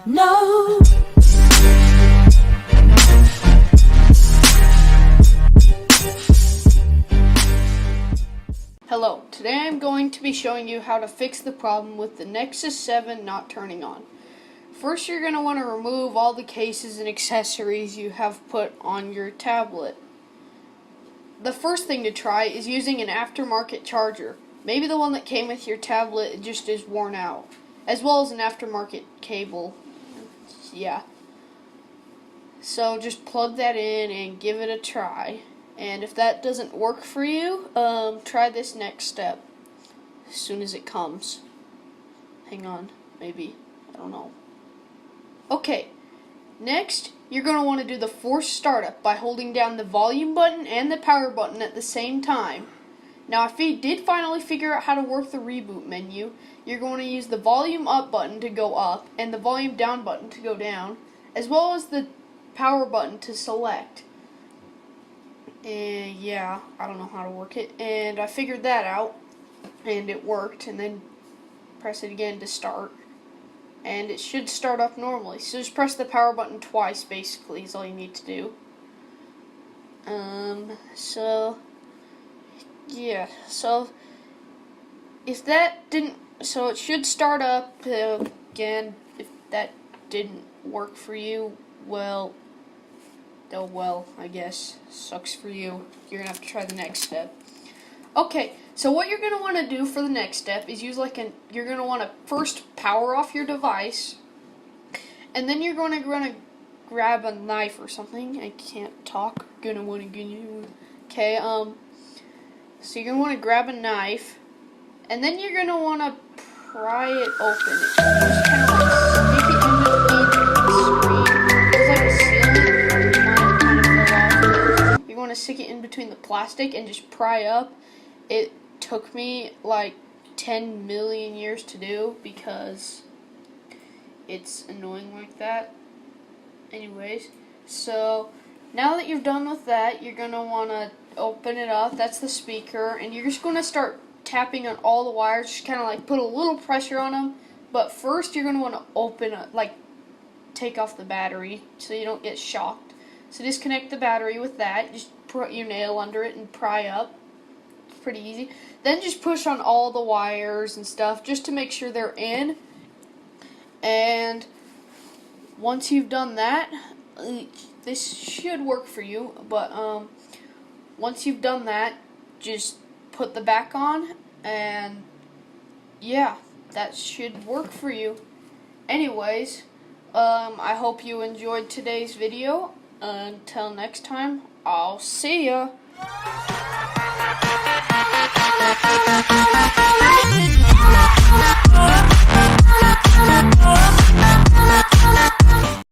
No. Hello, today I'm going to be showing you how to fix the problem with the Nexus 7 not turning on. First, you're going to want to remove all the cases and accessories you have put on your tablet. The first thing to try is using an aftermarket charger. Maybe the one that came with your tablet just is worn out, as well as an aftermarket cable. Yeah. So just plug that in and give it a try. And if that doesn't work for you, try this next step as soon as it comes. Hang on, maybe. I don't know. Okay, next you're going to want to do the forced startup by holding down the volume button and the power button at the same time. Now, if you did finally figure out how to work the reboot menu, you're going to use the volume up button to go up and the volume down button to go down, as well as the power button to select. And yeah, I don't know how to work it, and I figured that out, and it worked. And then press it again to start, and it should start up normally. So just press the power button twice, basically, is all you need to do. So if that didn't, so it should start up again. If that didn't work for you, well, oh well, I guess. Sucks for you. You're going to have to try the next step. Okay, so what you're going to want to do for the next step is use you're going to want to first power off your device, and then you're going to grab a knife or something. I can't talk. Okay, so you're going to want to grab a knife, and then you're going to want to pry it open. Just kind of like stick it in between the screen. You're going to stick it in between the plastic and just pry up. It took me like 10 million years to do because it's annoying like that. Anyways, so now that you're done with that, you're going to want to open it up. That's the speaker, and you're just going to start tapping on all the wires, just kind of like put a little pressure on them. But first you're going to want to open up, like take off the battery so you don't get shocked. So disconnect the battery with that, just put your nail under it and pry up. It's pretty easy. Then just push on all the wires and stuff just to make sure they're in. And once you've done that, this should work for you, but once you've done that, just put the back on, and yeah, that should work for you. Anyways, I hope you enjoyed today's video. Until next time, I'll see ya.